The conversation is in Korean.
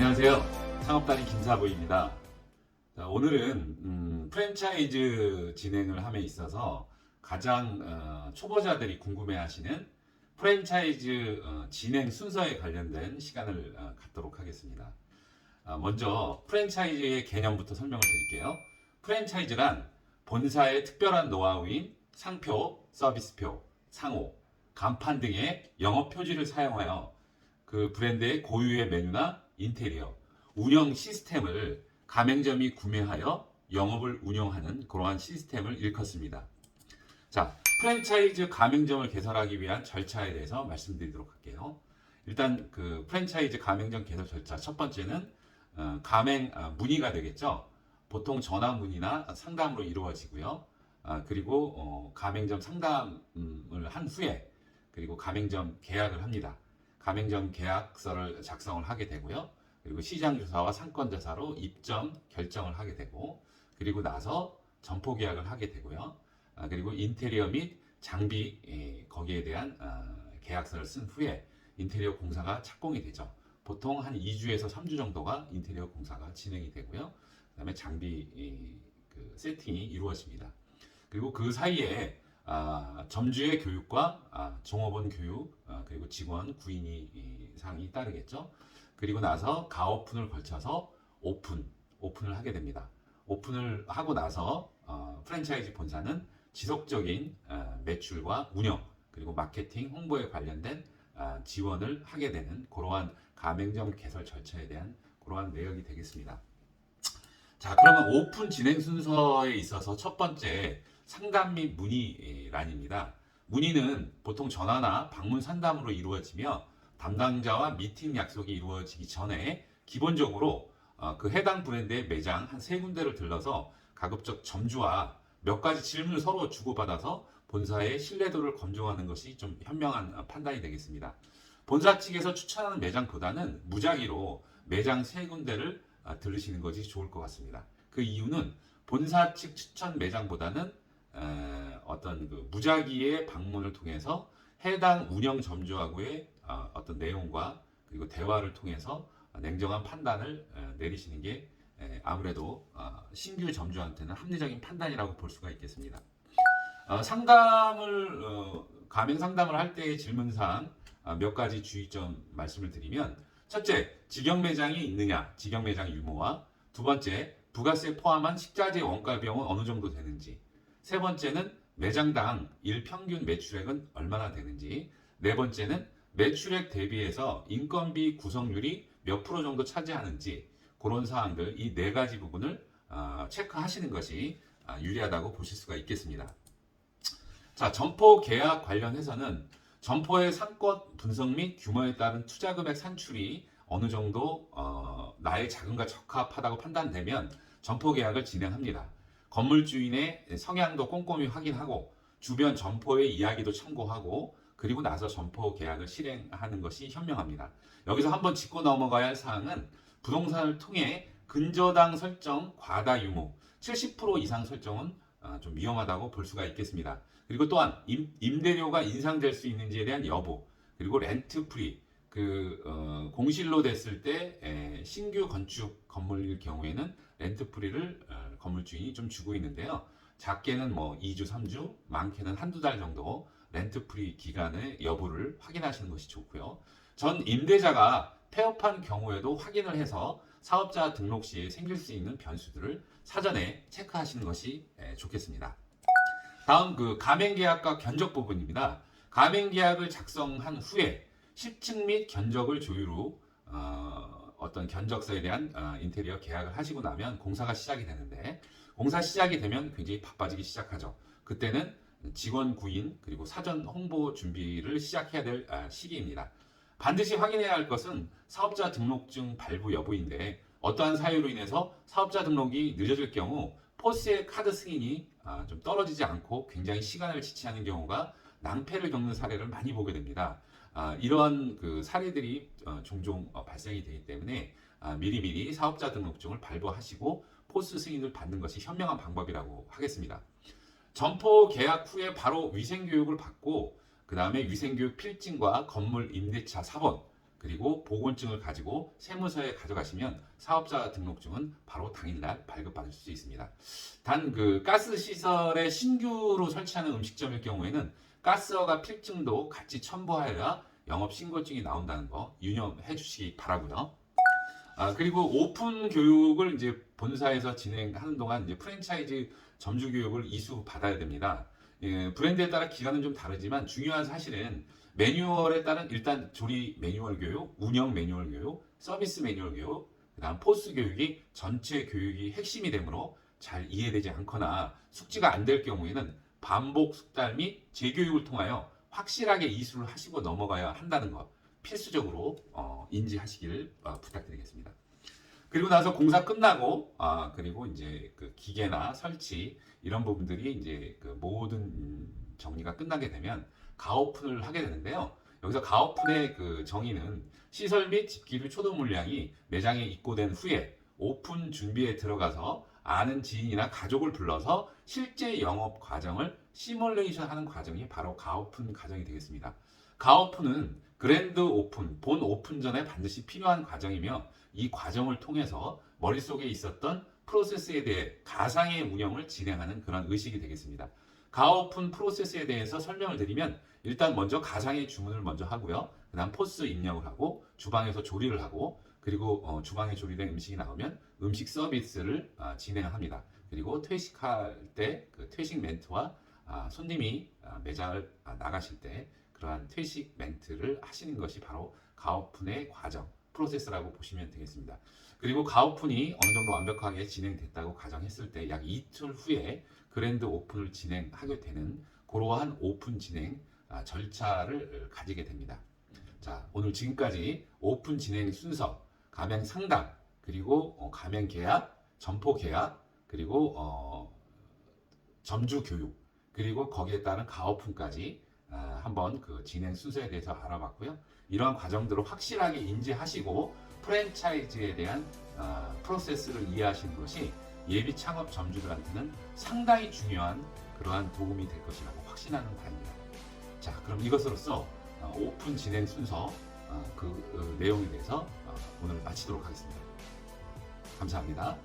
안녕하세요. 창업달인 김사부입니다. 자, 오늘은 프랜차이즈 진행을 함에 있어서 가장 초보자들이 궁금해하시는 프랜차이즈 진행 순서에 관련된 시간을 갖도록 하겠습니다. 먼저 프랜차이즈의 개념부터 설명을 드릴게요. 프랜차이즈란 본사의 특별한 노하우인 상표, 서비스표, 상호, 간판 등의 영업 표지를 사용하여 그 브랜드의 고유의 메뉴나 인테리어, 운영 시스템을 가맹점이 구매하여 영업을 운영하는 그러한 시스템을 일컫습니다. 자, 프랜차이즈 가맹점을 개설하기 위한 절차에 대해서 말씀드리도록 할게요. 일단 그 프랜차이즈 가맹점 개설 절차 첫 번째는 가맹 문의가 되겠죠. 보통 전화 문의나 상담으로 이루어지고요. 그리고 가맹점 상담을 한 후에 그리고 가맹점 계약을 합니다. 가맹점 계약서를 작성을 하게 되고요. 그리고 시장조사와 상권조사로 입점 결정을 하게 되고 그리고 나서 점포 계약을 하게 되고요. 그리고 인테리어 및 장비 거기에 대한 계약서를 쓴 후에 인테리어 공사가 착공이 되죠. 보통 한 2주에서 3주 정도가 인테리어 공사가 진행이 되고요. 그 다음에 장비 그 세팅이 이루어집니다. 그리고 그 사이에 점주의 교육과 종업원 교육 그리고 직원 구인이 사항이 따르겠죠. 그리고 나서 가오픈을 걸쳐서 오픈을 하게 됩니다. 오픈을 하고 나서 프랜차이즈 본사는 지속적인 매출과 운영 그리고 마케팅 홍보에 관련된 지원을 하게 되는 그러한 가맹점 개설 절차에 대한 그러한 내역이 되겠습니다. 자, 그러면 오픈 진행 순서에 있어서 첫 번째 상담 및 문의란입니다. 문의는 보통 전화나 방문 상담으로 이루어지며 담당자와 미팅 약속이 이루어지기 전에 기본적으로 그 해당 브랜드의 매장 한 3군데를 들러서 가급적 점주와 몇 가지 질문을 서로 주고받아서 본사의 신뢰도를 검증하는 것이 좀 현명한 판단이 되겠습니다. 본사 측에서 추천하는 매장보다는 무작위로 매장 3군데를 들으시는 것이 좋을 것 같습니다. 그 이유는 본사 측 추천 매장보다는 어떤 그 무작위의 방문을 통해서 해당 운영 점주하고의 어떤 내용과 그리고 대화를 통해서 냉정한 판단을 내리시는 게 아무래도 신규 점주한테는 합리적인 판단이라고 볼 수가 있겠습니다. 가맹 상담을 할 때의 질문사항 몇 가지 주의점 말씀을 드리면 첫째, 직영 매장이 있느냐, 직영 매장 유무와 두 번째, 부가세 포함한 식자재 원가 비용은 어느 정도 되는지 세 번째는 매장당 일평균 매출액은 얼마나 되는지 네 번째는 매출액 대비해서 인건비 구성률이 몇 프로 정도 차지하는지 그런 사항들 이 네 가지 부분을 체크하시는 것이 유리하다고 보실 수가 있겠습니다. 자, 점포 계약 관련해서는 점포의 상권 분석 및 규모에 따른 투자 금액 산출이 어느 정도 나의 자금과 적합하다고 판단되면 점포 계약을 진행합니다. 건물 주인의 성향도 꼼꼼히 확인하고 주변 점포의 이야기도 참고하고 그리고 나서 점포 계약을 실행하는 것이 현명합니다. 여기서 한번 짚고 넘어가야 할 사항은 부동산을 통해 근저당 설정 과다 유무 70% 이상 설정은 좀 위험하다고 볼 수가 있겠습니다. 그리고 또한 임대료가 인상될 수 있는지에 대한 여부 그리고 렌트 프리 공실로 됐을 때 신규 건축 건물일 경우에는 렌트 프리를 건물 주인이 좀 주고 있는데요. 작게는 뭐 2주, 3주, 많게는 한두 달 정도 렌트 프리 기간의 여부를 확인하시는 것이 좋고요. 전 임대자가 폐업한 경우에도 확인을 해서 사업자 등록 시에 생길 수 있는 변수들을 사전에 체크하시는 것이 좋겠습니다. 다음 가맹계약과 견적 부분입니다. 가맹계약을 작성한 후에 10층 및 견적을 조율 후 어떤 견적서에 대한 인테리어 계약을 하시고 나면 공사가 시작이 되는데 공사 시작이 되면 굉장히 바빠지기 시작하죠. 그때는 직원 구인 그리고 사전 홍보 준비를 시작해야 될 시기입니다. 반드시 확인해야 할 것은 사업자 등록증 발부 여부인데 어떠한 사유로 인해서 사업자 등록이 늦어질 경우 포스의 카드 승인이 좀 떨어지지 않고 굉장히 시간을 지체하는 경우가 낭패를 겪는 사례를 많이 보게 됩니다. 이러한 사례들이 종종 발생이 되기 때문에 미리미리 사업자 등록증을 발부하시고 포스 승인을 받는 것이 현명한 방법이라고 하겠습니다. 점포 계약 후에 바로 위생교육을 받고 그 다음에 위생교육 필증과 건물 임대차 사본 그리고 보건증을 가지고 세무서에 가져가시면 사업자 등록증은 바로 당일날 발급받을 수 있습니다. 단 그 가스 시설에 신규로 설치하는 음식점일 경우에는 가스허가 필증도 같이 첨부하여야 영업 신고증이 나온다는 거 유념해 주시기 바라고요. 그리고 오픈 교육을 이제 본사에서 진행하는 동안 이제 프랜차이즈 점주 교육을 이수 받아야 됩니다. 예, 브랜드에 따라 기간은 좀 다르지만 중요한 사실은 매뉴얼에 따른 일단 조리 매뉴얼 교육, 운영 매뉴얼 교육, 서비스 매뉴얼 교육, 그다음 포스 교육이 전체 교육이 핵심이 되므로 잘 이해되지 않거나 숙지가 안 될 경우에는 반복 숙달 및 재교육을 통하여 확실하게 이수를 하시고 넘어가야 한다는 것 필수적으로 인지하시길 부탁드리겠습니다. 그리고 나서 공사 끝나고 그리고 이제 그 기계나 설치 이런 부분들이 이제 그 모든 정리가 끝나게 되면 가오픈을 하게 되는데요. 여기서 가오픈의 그 정의는 시설 및 집기류 초도 물량이 매장에 입고된 후에 오픈 준비에 들어가서 아는 지인이나 가족을 불러서 실제 영업 과정을 시뮬레이션 하는 과정이 바로 가오픈 과정이 되겠습니다. 가오픈은 그랜드 오픈, 본 오픈 전에 반드시 필요한 과정이며 이 과정을 통해서 머릿속에 있었던 프로세스에 대해 가상의 운영을 진행하는 그런 의식이 되겠습니다. 가오픈 프로세스에 대해서 설명을 드리면 일단 먼저 가상의 주문을 먼저 하고요. 그 다음 포스 입력을 하고 주방에서 조리를 하고 그리고 주방에 조리된 음식이 나오면 음식 서비스를 진행합니다. 그리고 퇴식할 때 그 퇴식 멘트와 손님이 매장을 나가실 때 그러한 퇴식 멘트를 하시는 것이 바로 가오픈의 과정, 프로세스라고 보시면 되겠습니다. 그리고 가오픈이 어느 정도 완벽하게 진행됐다고 가정했을 때 약 이틀 후에 그랜드 오픈을 진행하게 되는 그러한 오픈 진행 절차를 가지게 됩니다. 자, 오늘 지금까지 오픈 진행 순서, 가맹 상담, 그리고 가맹 계약, 점포 계약, 그리고 점주 교육, 그리고 거기에 따른 가오픈까지 한번 그 진행 순서에 대해서 알아봤고요. 이러한 과정들을 확실하게 인지하시고 프랜차이즈에 대한 프로세스를 이해하시는 것이 예비 창업 점주들한테는 상당히 중요한 그러한 도움이 될 것이라고 확신하는 바입니다. 자, 그럼 이것으로써 오픈 진행 순서 그 내용에 대해서 오늘 마치도록 하겠습니다. 감사합니다.